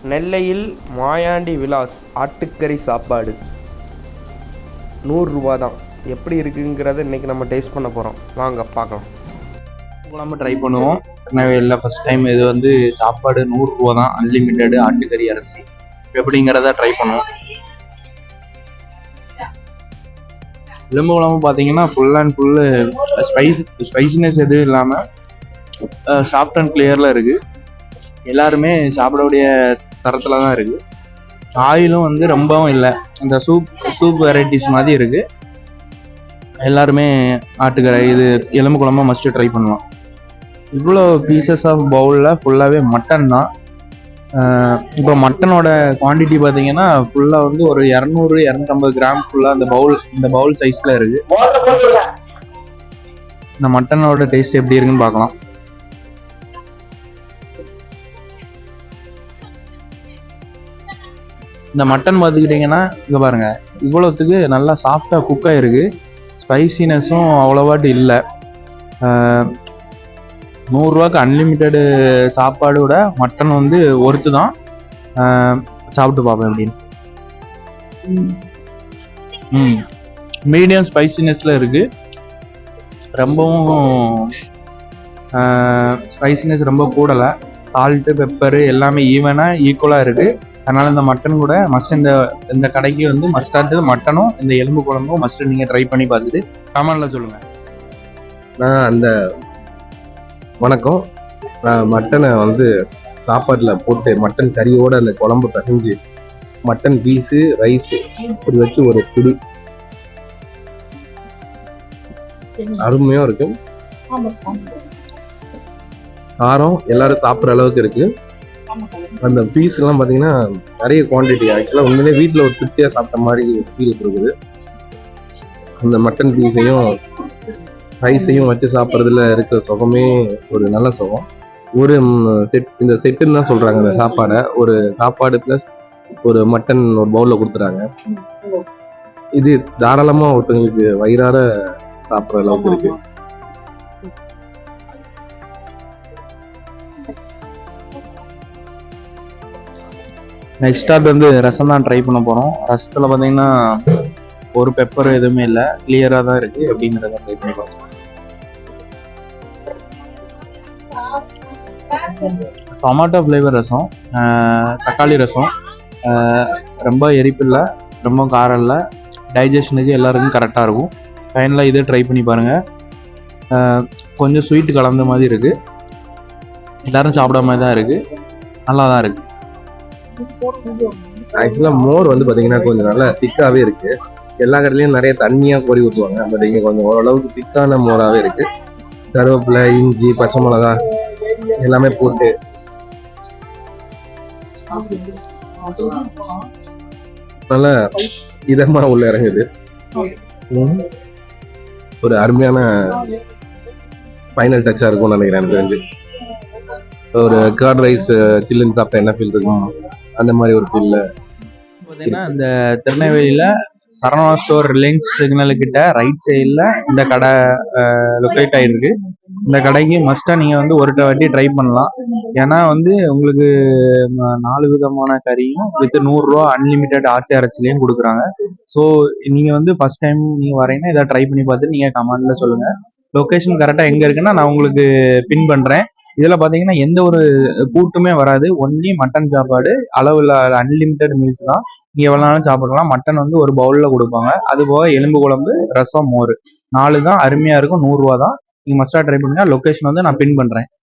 நெல்லையில் மாயாண்டி விலாஸ் ஆட்டுக்கறி சாப்பாடு 100 ரூபா தான். எப்படி இருக்குங்கிறத இன்றைக்கி நம்ம டேஸ்ட் பண்ண போகிறோம். வாங்க பார்க்கலாம். குழம்பு ட்ரை பண்ணுவோம். திருநெல்வேலியில் ஃபஸ்ட் டைம் இது வந்து சாப்பாடு 100 ரூபா தான். அன்லிமிட்டெடு ஆட்டுக்கறி அரிசி எப்படிங்கிறத ட்ரை பண்ணுவோம். எலும்பு குழம்பு பார்த்தீங்கன்னா ஃபுல் அண்ட் ஃபுல்லு ஸ்பைசினஸ் எதுவும் இல்லாமல் சாஃப்ட் அண்ட் கிளியரில் இருக்குது. எல்லாருமே சாப்பிடக்கூடிய தரத்தில் தான் இருக்குது. ஆயிலும் வந்து ரொம்பவும் இல்லை, இந்த சூப் வெரைட்டிஸ் மாதிரி இருக்குது. எல்லாருமே ஆட்டுக்கறி இது எலும்பு குழம்பு மஸ்ட்டு ட்ரை பண்ணலாம். இவ்வளோ பீசஸ் ஆஃப் பவுலில் ஃபுல்லாகவே மட்டன் தான். இப்போ மட்டனோட குவான்டிட்டி பார்த்தீங்கன்னா ஃபுல்லாக வந்து ஒரு 200-250 கிராம் ஃபுல்லாக இந்த பவுல் சைஸில் இருக்குது. இந்த மட்டனோட டேஸ்ட் எப்படி இருக்குன்னு பார்க்கலாம். இந்த மட்டன் பார்த்துக்கிட்டிங்கன்னா இங்கே பாருங்கள், இவ்வளோத்துக்கு நல்லா சாஃப்டாக குக் ஆகிருக்கு. ஸ்பைசினஸும் அவ்வளோவாட்டு இல்லை. 100 ரூபாய்க்கு அன்லிமிட்டெடு சாப்பாடோட மட்டன் வந்து ஒர்த்து தான். சாப்பிட்டு பார்ப்பேன் அப்படின்னு. மீடியம் ஸ்பைசினஸில் இருக்குது. ரொம்பவும் ஸ்பைசினஸ் ரொம்ப கூடலை. சால்ட்டு பெப்பரு எல்லாமே ஈவனாக ஈக்குவலாக இருக்குது. அதனால் இந்த மட்டன் கூட மஸ்ட் இந்த கடைக்கு வந்து மஸ்டாட்டு மட்டனும் இந்த எலும்பு குழம்பும் மஸ்ட்டு நீங்கள் ட்ரை பண்ணி பார்த்துட்டு கமெண்டில் சொல்லுங்கள். வணக்கம். நான் மட்டனை வந்து சாப்பாட்டில் போட்டு மட்டன் கறியோடு அந்த குழம்பு பிசைஞ்சு மட்டன் பீஸு ரைஸு இப்படி வச்சு ஒரு பிடி அருமையாக இருக்கு. காரம் எல்லாரும் சாப்பிட்ற அளவுக்கு இருக்கு. அந்த பீஸ் எல்லாம் பார்த்தீங்கன்னா நிறைய குவான்டிட்டி. ஆக்சுவலாக உண்மையிலே வீட்டில் ஒரு திருப்தியாக சாப்பிட்ட மாதிரி ஃபீல் கொடுக்குது. அந்த மட்டன் பீஸையும் ரைஸையும் வச்சு சாப்பிட்றதுல இருக்கிற சுகமே ஒரு நல்ல சுகம். ஒரு இந்த செட்டுன்னு தான் சொல்கிறாங்க. அந்த சாப்பாடை ஒரு சாப்பாடு ப்ளஸ் ஒரு மட்டன் ஒரு பவுலில் கொடுத்துறாங்க. இது தாராளமாக ஒருத்தங்களுக்கு வயிறார சாப்பிட்ற அளவுக்கு இருக்கு. நெக்ஸ்ட் அது வந்து ரசம் தான் ட்ரை பண்ண போகிறோம். ரசத்தில் பார்த்தீங்கன்னா ஒரு பெப்பர் எதுவுமே இல்லை, கிளியராக தான் இருக்குது. அப்படிங்கிறத ட்ரை பண்ணி பார்ப்போம். டொமாட்டோ ஃப்ளேவர் ரசம், தக்காளி ரசம், ரொம்ப எரிப்பு இல்லை, ரொம்ப காரம் இல்லை, டைஜஷனுக்கு எல்லாருக்கும் கரெக்டாக இருக்கும். ஃபைனலாக இதை ட்ரை பண்ணி பாருங்கள். கொஞ்சம் ஸ்வீட்டு கலந்த மாதிரி இருக்குது. எல்லோரும் சாப்பிட மாதிரி தான் இருக்குது. நல்லா தான் இருக்குது. ஆக்சுவலாக மோர் வந்து பார்த்தீங்கன்னா கொஞ்சம் நல்லா திக்காகவே இருக்குது. எல்லா கடையிலையும் நிறைய தண்ணியாக கோரி ஊற்றுவாங்க. பட் இங்கே கொஞ்சம் ஓரளவுக்கு திக்கான மோராகவே இருக்குது. கருவேப்பிலை, இஞ்சி, பச்சை மிளகா எல்லாமே போட்டு நல்லா இதமாக உள்ள இறங்குது. ஒரு அருமையான ஃபைனல் டச்சாக இருக்கும்னு நினைக்கிறேன். எனக்கு தெரிஞ்சு ஒரு கர்ட் ரைஸ் சில்லுன்னு சாப்பிட்டா என்ன ஃபீல் இருக்கும், அந்த மாதிரி ஒரு ஃபீல்ல பார்த்தீங்கன்னா இந்த திருநெல்வேலியில் சரவணா ஸ்டோர் ரிலையன்ஸ் சிக்னலுக்கிட்ட ரைட் சைடில் இந்த கடை லொக்கேட் ஆகிருக்கு. இந்த கடைக்கு மஸ்ட்டாக நீங்கள் வந்து ஒரு வாட்டி ட்ரை பண்ணலாம். ஏன்னா வந்து உங்களுக்கு 4 விதமான கறியும் வித் 100 ரூபா அன்லிமிட்டெட் ஆட்டு அரைச்சிலையும் கொடுக்குறாங்க. ஸோ நீங்கள் வந்து ஃபஸ்ட் டைம் நீங்கள் வரீங்கன்னா இதை ட்ரை பண்ணி பார்த்து நீங்கள் கமெண்டில் சொல்லுங்கள். லொக்கேஷன் கரெக்டாக எங்கே இருக்குன்னா நான் உங்களுக்கு பின் பண்ணுறேன். இதில் பார்த்தீங்கன்னா எந்த ஒரு கூட்டுமே வராது. ஒன்லி மட்டன் சாப்பாடு, அளவில் அன்லிமிட்டெட் மீல்ஸ் தான். நீங்கள் எவ்வளோ நாளும் சாப்பிடலாம். மட்டன் வந்து ஒரு பவுலில் கொடுப்பாங்க. அது போக எலும்பு குழம்பு, ரசம், மோர் 4 தான். அருமையாக இருக்கும். 100 ரூபா தான். நீங்கள் மஸ்ட்டாக ட்ரை பண்ணுங்கள். லொக்கேஷன் வந்து நான் பின் பண்ணுறேன்.